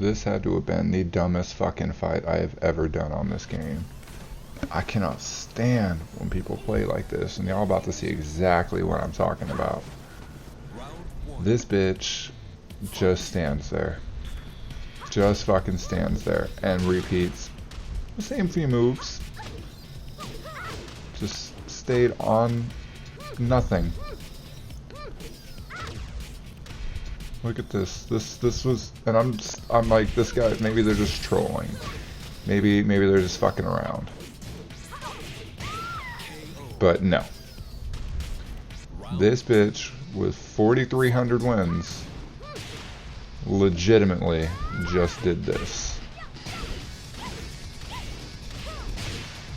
This had to have been the dumbest fucking fight I have ever done on this game. I cannot stand when people play like this, and y'all about to see exactly what I'm talking about. This bitch just stands there. Just fucking stands there and repeats the same few moves. Just stayed on nothing. Look at this. This was, and I'm like, this guy, maybe they're just trolling. Maybe they're just fucking around. But no. This bitch with 4,300 wins legitimately just did this.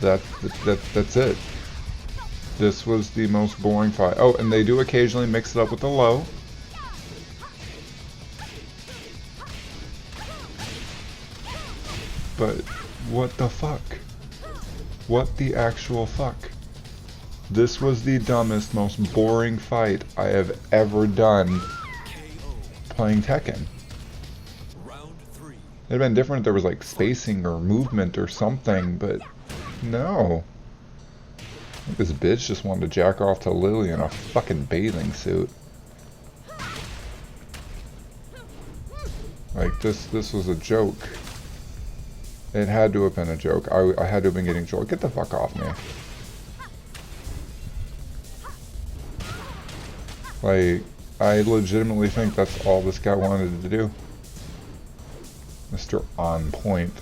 That's it. This was the most boring fight. Oh, and they do occasionally mix it up with the low. But what the fuck? What the actual fuck? This was the dumbest, most boring fight I have ever done playing Tekken. It'd have been different if there was like spacing or movement or something, but no. I think this bitch just wanted to jack off to Lily in a fucking bathing suit. Like this was a joke. It had to have been a joke. I had to have been getting trolled. Get the fuck off me. Like, I legitimately think that's all this guy wanted to do. Mr. On Point.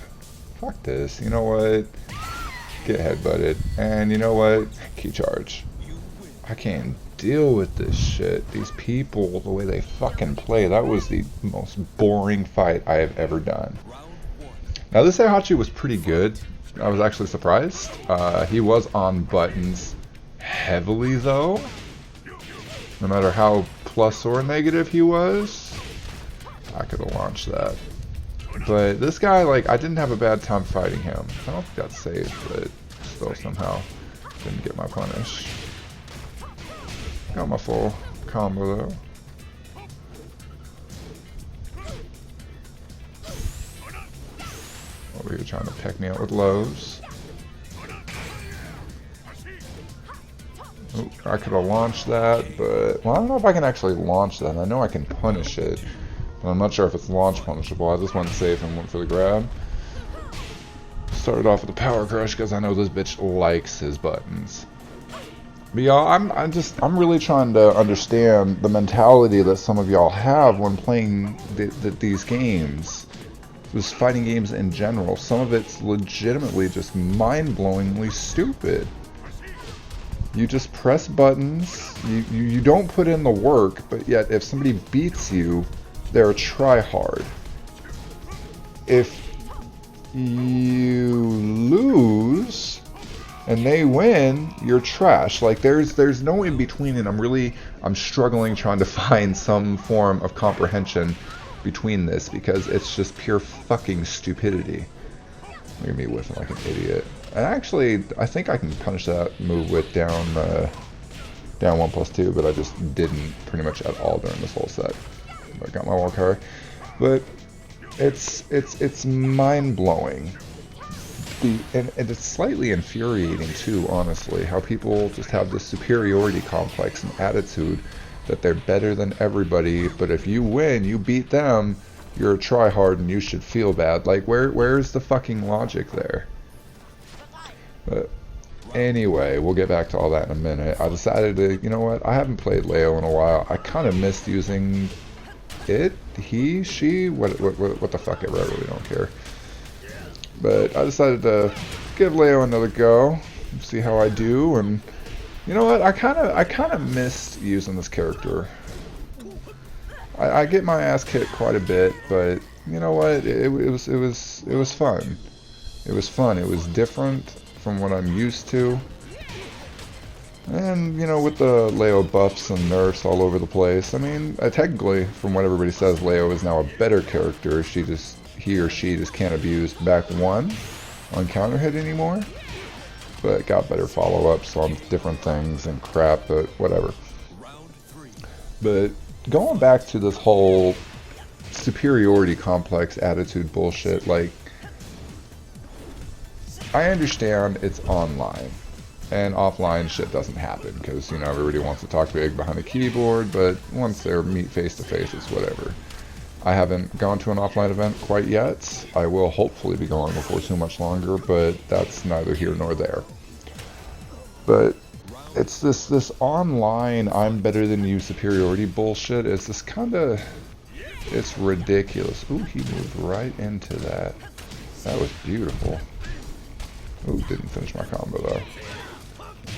Fuck this. You know what? Get headbutted. And you know what? Key charge. I can't deal with this shit. These people, the way they fucking play. That was the most boring fight I have ever done. Now this Heihachi was pretty good. I was actually surprised. He was on buttons heavily though. No matter how plus or negative he was, I could have launched that. But this guy, like, I didn't have a bad time fighting him. I don't think that's safe, but still somehow didn't get my punish. Got my full combo though. Over here trying to peck me out with lows. Ooh, I could have launched that, but well, I don't know if I can actually launch that. I know I can punish it, but I'm not sure if it's launch punishable. I just went safe and went for the grab. Started off with the power crush because I know this bitch likes his buttons. But y'all, I'm really trying to understand the mentality that some of y'all have when playing these games. Just fighting games in general. Some of it's legitimately just mind-blowingly stupid. You just press buttons, you don't put in the work, but yet if somebody beats you, they're a try-hard. If you lose and they win, you're trash. Like there's no in between, and I'm struggling trying to find some form of comprehension between this because it's just pure fucking stupidity. Look at me whiffing like an idiot. And actually, I think I can punish that move with down 1+2, but I just didn't pretty much at all during this whole set. I got my walk hard, but it's mind blowing. And it's slightly infuriating too, honestly, how people just have this superiority complex and attitude that they're better than everybody, but if you win, you beat them, you're a tryhard and you should feel bad. Like, where's the fucking logic there? But anyway, we'll get back to all that in a minute. I decided to, you know what, I haven't played Leo in a while. I kind of missed using it, he, she, what the fuck ever, I really don't care. But I decided to give Leo another go, see how I do, and you know what, I kind of missed using this character. I get my ass kicked quite a bit, but you know what, it was fun. It was fun. It was different from what I'm used to. And, you know, with the Leo buffs and nerfs all over the place, I mean, technically, from what everybody says, Leo is now a better character. He or she just can't abuse back one on counter hit anymore. But got better follow-ups on different things and crap, but whatever. But going back to this whole superiority complex attitude bullshit. Like, I understand it's online, and offline shit doesn't happen, because, you know, everybody wants to talk big behind a keyboard, but once they're meet face to face, it's whatever. I haven't gone to an offline event quite yet. I will hopefully be going before too much longer, but that's neither here nor there. But it's this online I'm better than you superiority bullshit. It's this kind of, it's ridiculous. Ooh, he moved right into that. That was beautiful. Ooh, didn't finish my combo though.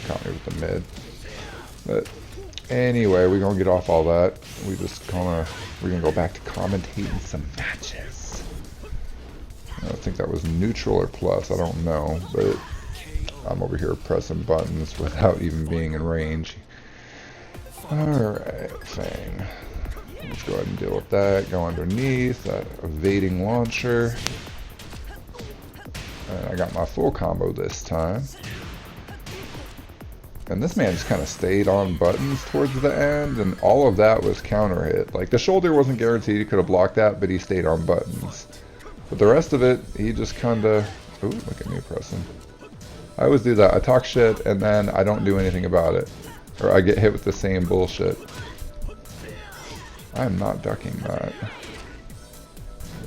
Caught me with the mid. But anyway, we're gonna get off all that. We're gonna go back to commentating some matches. I think that was neutral or plus, I don't know, but I'm over here pressing buttons without even being in range. Alright, thing. Let's go ahead and deal with that. Go underneath, that evading launcher. And I got my full combo this time. And this man just kind of stayed on buttons towards the end, and all of that was counter hit. Like, the shoulder wasn't guaranteed, he could have blocked that, but he stayed on buttons. But the rest of it, he just kind of... Ooh, look at me pressing. I always do that. I talk shit, and then I don't do anything about it. Or I get hit with the same bullshit. I am not ducking that.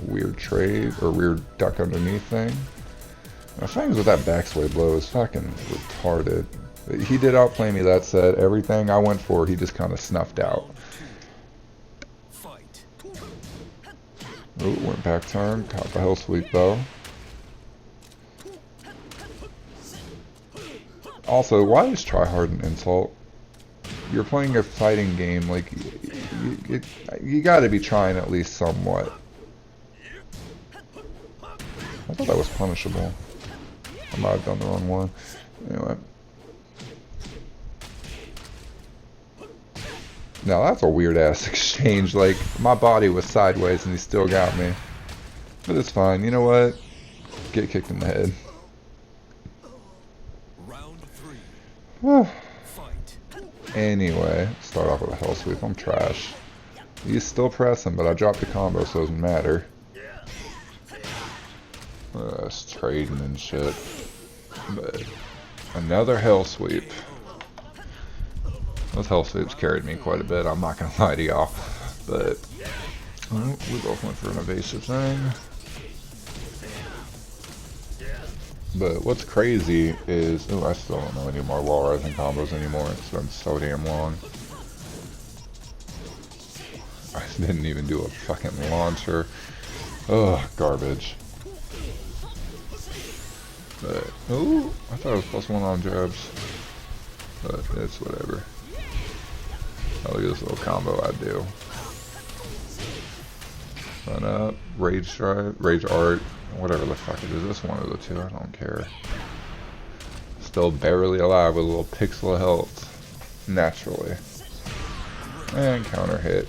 Weird trade, or weird duck underneath thing. The things with that backsway blow is fucking retarded. He did outplay me that set. Everything I went for, he just kind of snuffed out. Ooh, went back turn. Caught the hell sweep though. Also, why is try hard an insult? You're playing a fighting game. Like, you gotta be trying at least somewhat. I thought that was punishable. I might have done the wrong one. Anyway. Now that's a weird ass exchange. Like, my body was sideways and he still got me. But it's fine. You know what? Get kicked in the head. Anyway, start off with a hell sweep. I'm trash. He's still pressing, but I dropped the combo, so it doesn't matter. It's trading and shit. But another hell sweep. Those hell sweeps carried me quite a bit, I'm not gonna lie to y'all. But we both went for an evasive thing. But what's crazy is, I still don't know any more wall rising combos anymore. It's been so damn long. I didn't even do a fucking launcher. Ugh, garbage. But, ooh, I thought it was +1 on jabs. But it's whatever. Oh, look at this little combo I do. Run up, rage drive, rage art, whatever the fuck it is. This one of the two, I don't care. Still barely alive with a little pixel of health. Naturally. And counter hit.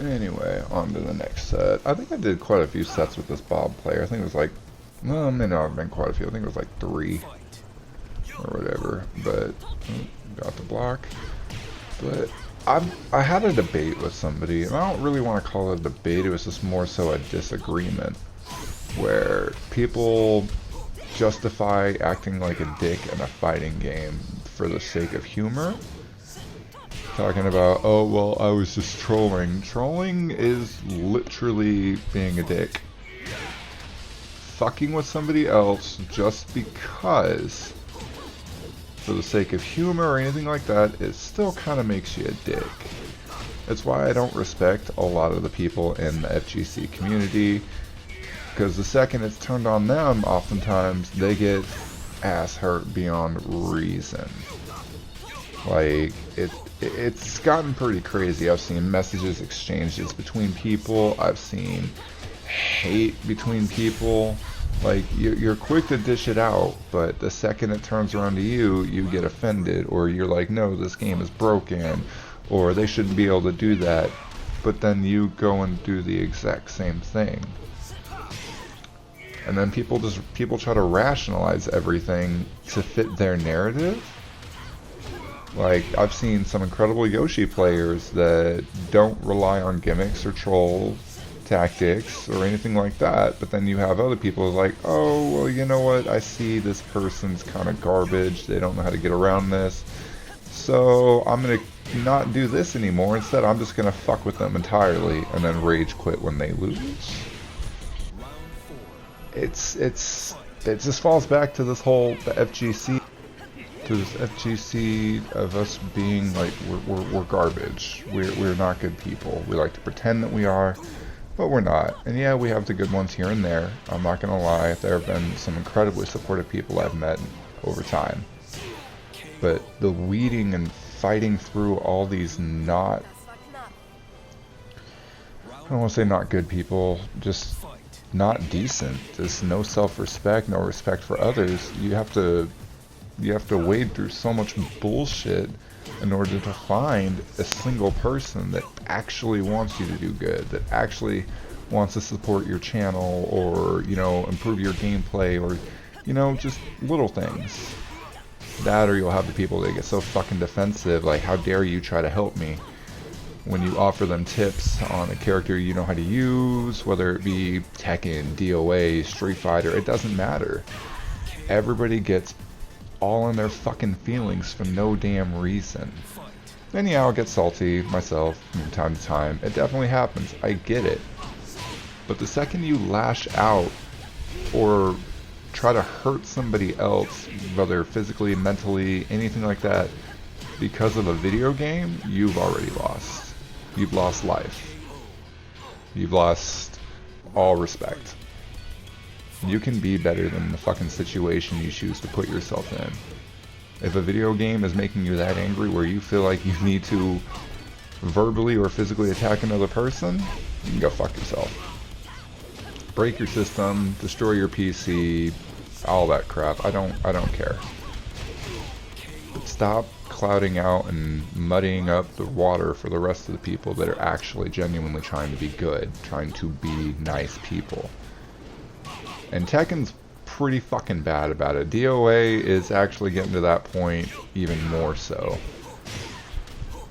Anyway, on to the next set. I think I did quite a few sets with this Bob player. I think it was like, well, it may not have been quite a few. I think it was like 3 or whatever. But got the block. But I had a debate with somebody, and I don't really want to call it a debate. It was just more so a disagreement, where people justify acting like a dick in a fighting game for the sake of humor. Talking about, oh, well, I was just trolling. Trolling is literally being a dick. Fucking with somebody else just because, for the sake of humor or anything like that, it still kind of makes you a dick. That's why I don't respect a lot of the people in the FGC community, because the second it's turned on them, oftentimes they get ass hurt beyond reason. Like, it's gotten pretty crazy. I've seen messages exchanges between people. I've seen hate between people. Like, you're quick to dish it out, but the second it turns around to you, you get offended, or you're like, no, this game is broken, or they shouldn't be able to do that. But then you go and do the exact same thing. And then people try to rationalize everything to fit their narrative. Like, I've seen some incredible Yoshi players that don't rely on gimmicks or troll tactics or anything like that, but then you have other people like, oh, well, you know what, I see this person's kind of garbage, they don't know how to get around this, so I'm going to not do this anymore. Instead, I'm just going to fuck with them entirely and then rage quit when they lose. It just falls back to this whole FGC of us being like we're garbage. We're not good people. We like to pretend that we are, but we're not. And yeah, we have the good ones here and there. I'm not gonna lie. There have been some incredibly supportive people I've met over time. But the weeding and fighting through all these I don't want to say not good people, just not decent. Just no self-respect, no respect for others. You have to wade through so much bullshit in order to find a single person that actually wants you to do good, that actually wants to support your channel, or, you know, improve your gameplay, or, you know, just little things. That, or you'll have the people that get so fucking defensive, like, how dare you try to help me, when you offer them tips on a character you know how to use, whether it be Tekken, DOA, Street Fighter, it doesn't matter. Everybody gets all in their fucking feelings for no damn reason. And yeah, I'll get salty myself from time to time. It definitely happens. I get it. But the second you lash out or try to hurt somebody else, whether physically, mentally, anything like that, because of a video game, you've already lost. You've lost life. You've lost all respect. You can be better than the fucking situation you choose to put yourself in. If a video game is making you that angry where you feel like you need to verbally or physically attack another person, you can go fuck yourself. Break your system, destroy your PC, all that crap. I don't care. But stop clouding out and muddying up the water for the rest of the people that are actually genuinely trying to be good, trying to be nice people. And Tekken's pretty fucking bad about it. DOA is actually getting to that point even more so.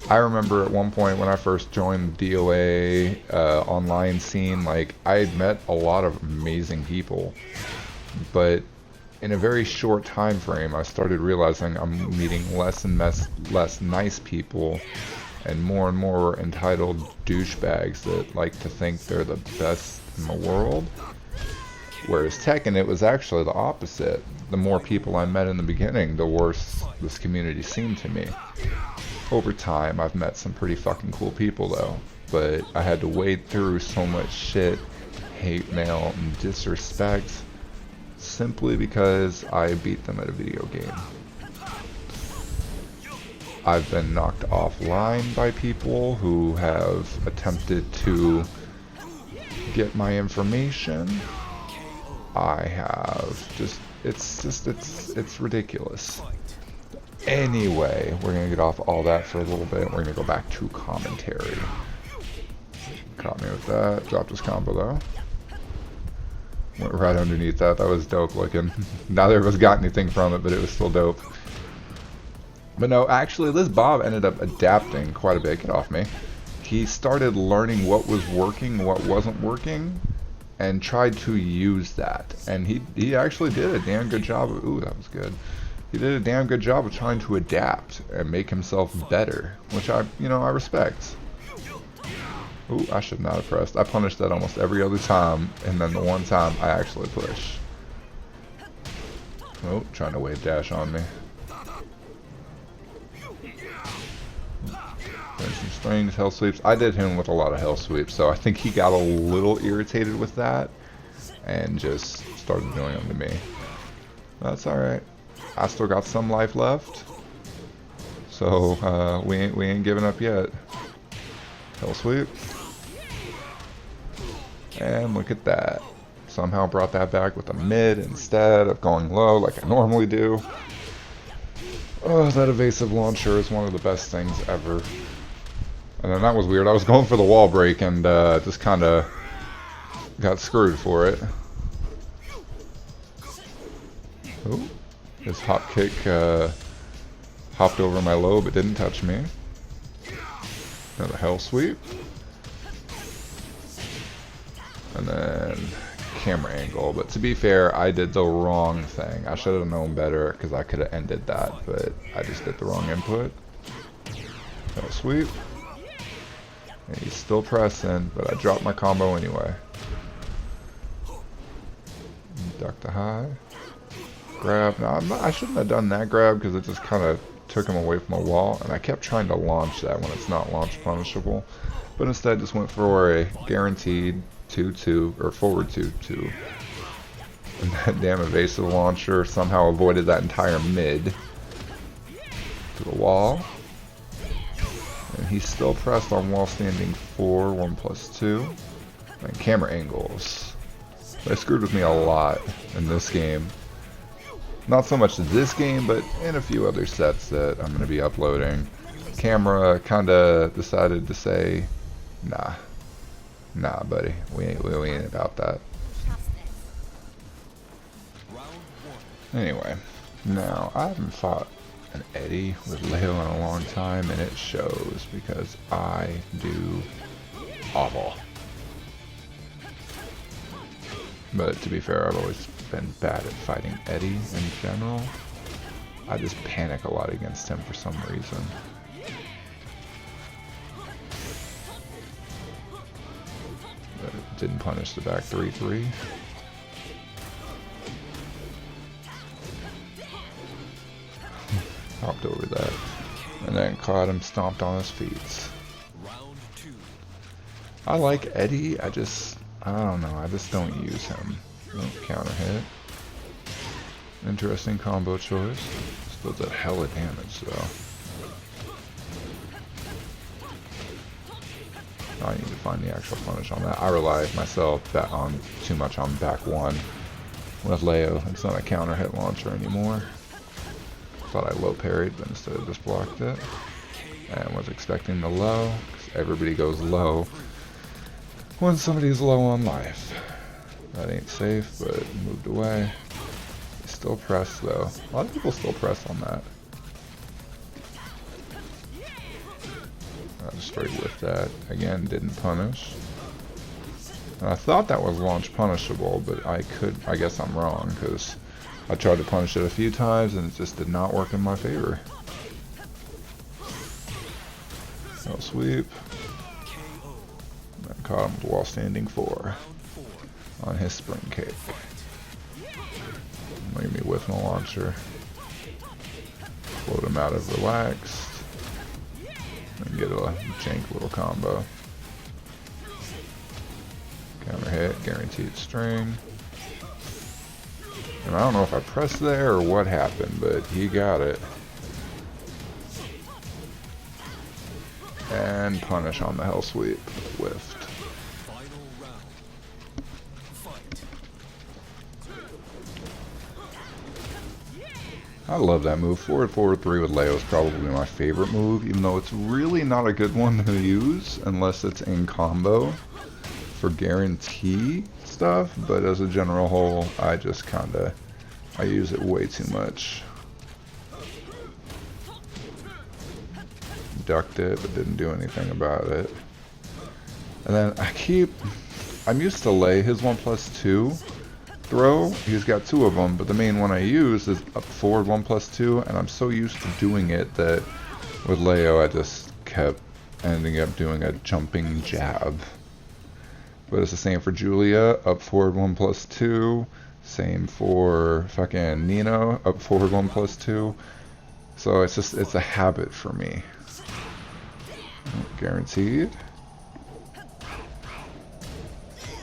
I remember at one point when I first joined the DOA online scene, like, I had met a lot of amazing people, but in a very short time frame I started realizing I'm meeting less and less nice people and more entitled douchebags that like to think they're the best in the world. Whereas Tekken, it was actually the opposite. The more people I met in the beginning, the worse this community seemed to me. Over time, I've met some pretty fucking cool people though, but I had to wade through so much shit, hate mail, and disrespect, simply because I beat them at a video game. I've been knocked offline by people who have attempted to get my information. I have it's ridiculous. Anyway, we're gonna get off all that for a little bit. We're gonna go back to commentary. Caught me with that. Dropped his combo though. Went right underneath that. That was dope looking. Neither of us got anything from it, but it was still dope. But no, actually, this Bob ended up adapting quite a bit. Get off me. He started learning what was working, what wasn't working, and tried to use that. And he actually did a damn good job of, ooh, that was good. He did a damn good job of trying to adapt and make himself better, which I respect. Ooh, I should not have pressed. I punished that almost every other time, and then the one time I actually push. Oh, trying to wave dash on me. There's some strings, hell sweeps. I did him with a lot of hell sweeps, so I think he got a little irritated with that and just started doing them to me. That's alright. I still got some life left, so we ain't giving up yet. Hell sweep. And look at that. Somehow brought that back with a mid instead of going low like I normally do. Oh, that evasive launcher is one of the best things ever. And then that was weird. I was going for the wall break and just kind of got screwed for it. Oh, his hop kick Hopped over my low but didn't touch me. Another hell sweep. And then camera angle. But to be fair, I did the wrong thing. I should have known better because I could have ended that, but I just did the wrong input. Hell sweep. And he's still pressing, but I dropped my combo anyway. Duck to high. Grab. Now, I shouldn't have done that grab because it just kind of took him away from the wall, and I kept trying to launch that when it's not launch punishable, but instead just went for a guaranteed 2-2 or forward 2-2. And that damn evasive launcher somehow avoided that entire mid to the wall, and he's still pressed on wall standing 4, 1+2, and camera angles. They screwed with me a lot in this game. Not so much this game, but in a few other sets that I'm going to be uploading. Camera kind of decided to say, nah, buddy, we ain't about that. Anyway, now I haven't fought an Eddie with Leo in a long time, and it shows because I do awful. But to be fair, I've always been bad at fighting Eddie in general. I just panic a lot against him for some reason. But it didn't punish the back 3-3. Hopped over that. And then caught him stomped on his feet. I like Eddie, I don't know, I just don't use him. Don't counter hit. Interesting combo choice. Still does a hella damage though. I need to find the actual punish on that. I rely myself too much on back 1 with Leo. It's not a counter hit launcher anymore. Thought I low parried, but instead I just blocked it. And was expecting the low, because everybody goes low when somebody's low on life. That ain't safe, but moved away. Still press though. A lot of people still press on that. I just straight with that. Again, didn't punish. And I thought that was launch punishable, but I guess I'm wrong, because I tried to punish it a few times and it just did not work in my favor. No sweep. And caught him with wall standing 4 on his spring kick. Leave me with my launcher. Float him out of relaxed. And get a jank little combo. Counter hit, guaranteed string. And I don't know if I pressed there or what happened, but he got it. And punish on the hell sweep. Whiffed. I love that move. Forward 3 with Leo is probably my favorite move, even though it's really not a good one to use unless it's in combo for guarantee stuff, but as a general whole, I just I use it way too much. Ducked it, but didn't do anything about it. And then I'm used to Lei, his 1+2 throw, he's got 2 of them, but the main one I use is up forward 1+2, and I'm so used to doing it that with Leo I just kept ending up doing a jumping jab. But it's the same for Julia, up forward 1+2, same for fucking Nino, up forward 1+2. So it's a habit for me. Guaranteed.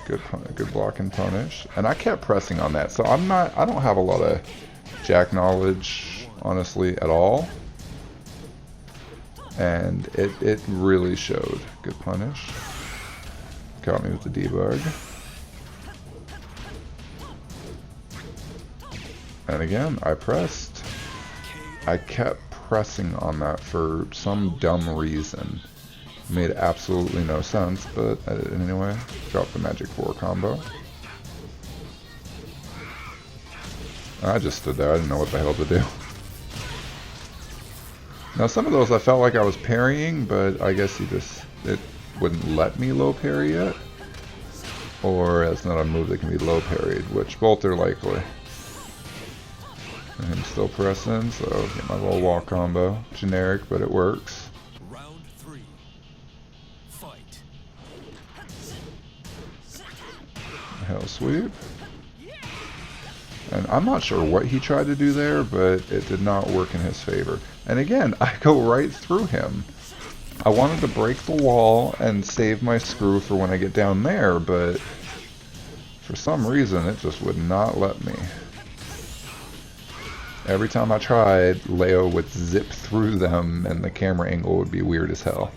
Good block and punish. And I kept pressing on that, so I don't have a lot of Jack knowledge, honestly, at all. And it really showed. Good punish. Caught me with the debug. And again, I pressed. I kept pressing on that for some dumb reason. Made absolutely no sense, but I did it anyway. Dropped the Magic 4 combo. I just stood there, I didn't know what the hell to do. Now some of those I felt like I was parrying, but I guess it wouldn't let me low parry yet. Or it's not a move that can be low parried, which both are likely. And I'm still pressing, so get my little wall combo. Generic, but it works. Round 3. Fight. Hell sweep. And I'm not sure what he tried to do there, but it did not work in his favor. And again, I go right through him. I wanted to break the wall and save my screw for when I get down there, but for some reason it just would not let me. Every time I tried, Leo would zip through them and the camera angle would be weird as hell.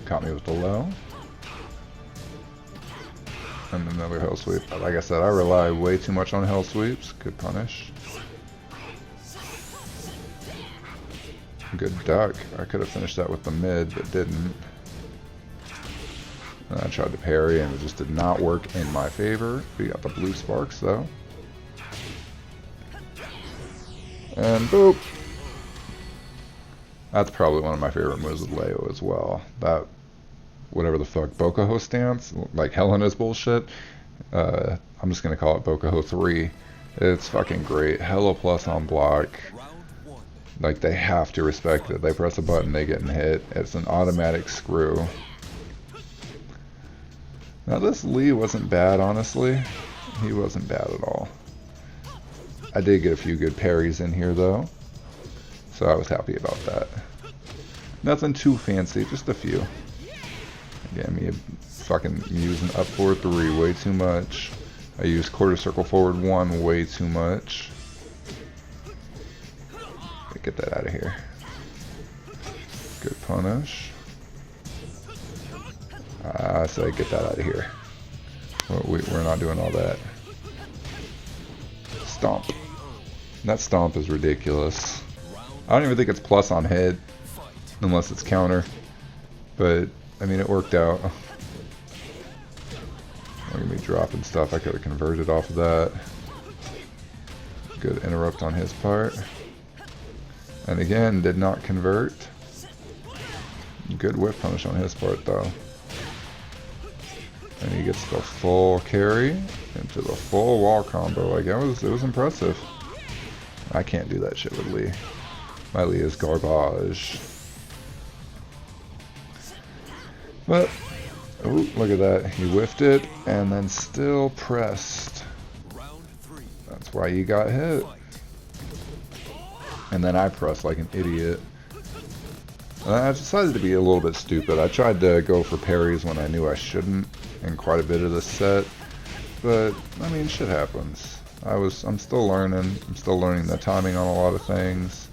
Caught me with the low. And another hell sweep. Like I said, I rely way too much on hell sweeps. Good punish. Good duck. I could have finished that with the mid, but didn't. And I tried to parry and it just did not work in my favor. We got the blue sparks though. And boop! That's probably one of my favorite moves with Leo as well. That, whatever the fuck, Bokuho stance, like Helena's bullshit. I'm just gonna call it Bokuho 3. It's fucking great. Hella plus on block. Like, they have to respect it. They press a button, they get hit. It's an automatic screw. Now this Lee wasn't bad, honestly. He wasn't bad at all. I did get a few good parries in here though, so I was happy about that. Nothing too fancy, just a few. Again, me fucking using up forward 3 way too much. I used quarter circle forward 1 way too much. Get that out of here. Good punish. I say get that out of here. We're not doing all that. Stomp. That stomp is ridiculous. I don't even think it's plus on hit, unless it's counter. But, I mean, it worked out. Look at me dropping stuff. I could have converted off of that. Good interrupt on his part. And again, did not convert. Good whip punish on his part, though. And he gets the full carry into the full wall combo. Like, it was impressive. I can't do that shit with Lee. My Lee is garbage. But, oh, look at that. He whiffed it and then still pressed. That's why you got hit. And then I pressed like an idiot. And I decided to be a little bit stupid. I tried to go for parries when I knew I shouldn't in quite a bit of this set. But, I mean, shit happens. I'm still learning. I'm still learning the timing on a lot of things.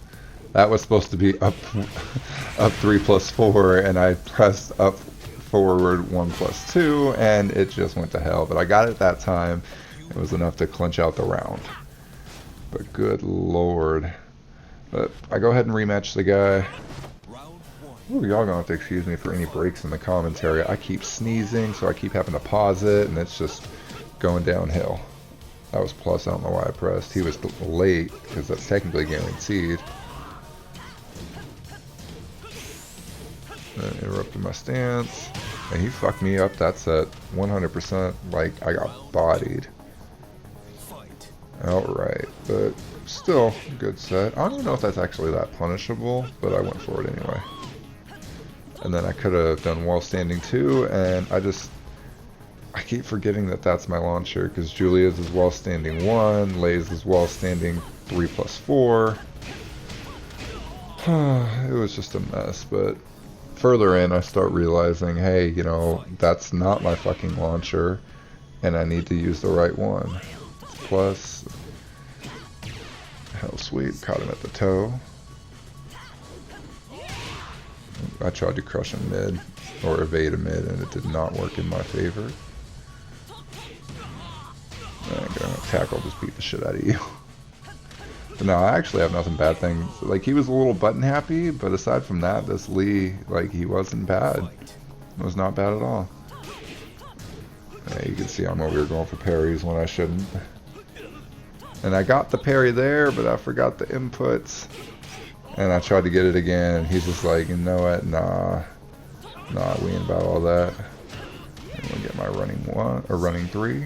That was supposed to be up 3+4, and I pressed up forward 1+2, and it just went to hell. But I got it that time. It was enough to clinch out the round. But good lord. But I go ahead and rematch the guy. Ooh, y'all gonna have to excuse me for any breaks in the commentary. I keep sneezing, so I keep having to pause it, and it's just going downhill. That was plus. I don't know why I pressed. He was late, because that's technically guaranteed. Then interrupted my stance. And he fucked me up that set 100%. Like, I got bodied. Outright. But still, good set. I don't even know if that's actually that punishable, but I went for it anyway. And then I could have done wall standing too, and I keep forgetting that that's my launcher, because Julia's is wall standing 1, Lay's is wall standing 3+4. It was just a mess, but further in I start realizing, hey, you know, that's not my fucking launcher, and I need to use the right one. Plus, hell sweep, caught him at the toe. I tried to crush him mid, or evade a mid, and it did not work in my favor. I'm gonna tackle, just beat the shit out of you. But no, I actually have nothing bad things. Like, he was a little button happy, but aside from that, this Lee, like, he wasn't bad. It was not bad at all. Yeah, you can see I'm over here going for parries when I shouldn't. And I got the parry there, but I forgot the inputs. And I tried to get it again, and he's just like, you know what, nah, we ain't about all that. I'm gonna get my running 1, or running 3.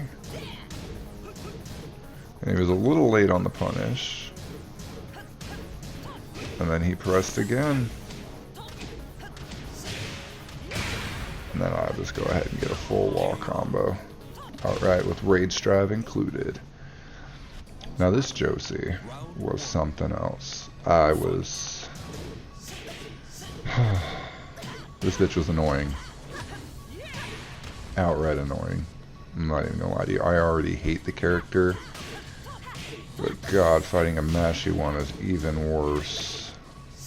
And he was a little late on the punish. And then he pressed again. And then I'll just go ahead and get a full wall combo. Alright, with Rage Drive included. Now this Josie was something else. This bitch was annoying. Outright annoying. I'm not even gonna lie to you. I already hate the character. But God, fighting a mashy one is even worse.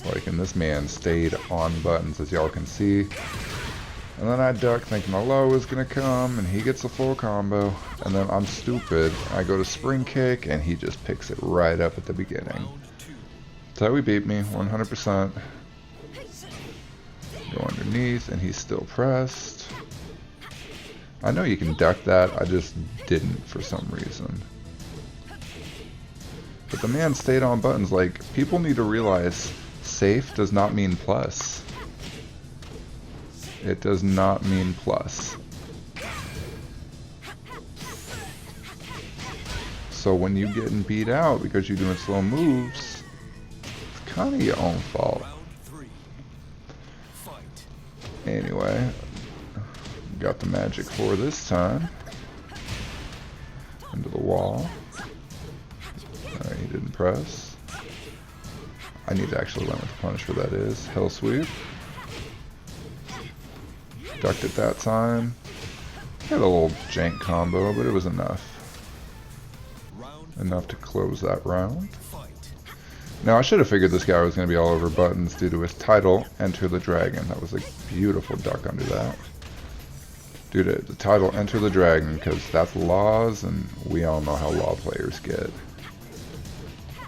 Like, and this man stayed on buttons, as y'all can see. And then I duck thinking my low is gonna come, and he gets a full combo. And then I'm stupid. I go to spring kick, and he just picks it right up at the beginning. So he beat me, 100%. Go underneath, and he's still pressed. I know you can duck that, I just didn't for some reason. But the man stayed on buttons. Like, people need to realize safe does not mean plus. It does not mean plus. So when you getting beat out because you're doing slow moves, it's kind of your own fault. Anyway, got the magic 4 this time. Into the wall. Alright, he didn't press. I need to actually learn what the punish for that is. Hell sweep. Ducked it that time. Had a little jank combo, but it was enough. Enough to close that round. Now I should have figured this guy was going to be all over buttons due to his title, Enter the Dragon. That was a beautiful duck under that. Due to the title, Enter the Dragon, because that's laws, and we all know how law players get.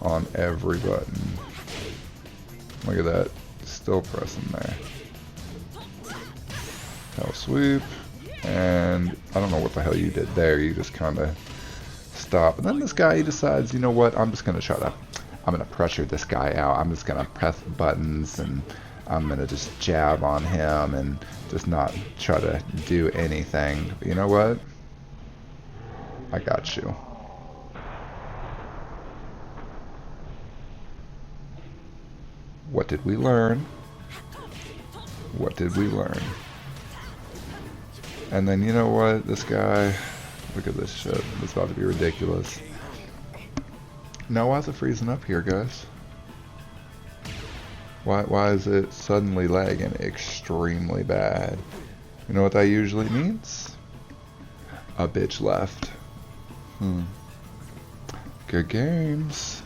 On every button. Look at that. Still pressing there. Hell sweep. And I don't know what the hell you did there. You just kind of stop. And then this guy, he decides, you know what? I'm going to pressure this guy out. I'm just going to press buttons and I'm going to just jab on him and just not try to do anything. But you know what? I got you. What did we learn? What did we learn? And then, you know what? This guy, look at this shit. It's about to be ridiculous. Now, why is it freezing up here, guys? Why is it suddenly lagging extremely bad? You know what that usually means? A bitch left. Good games.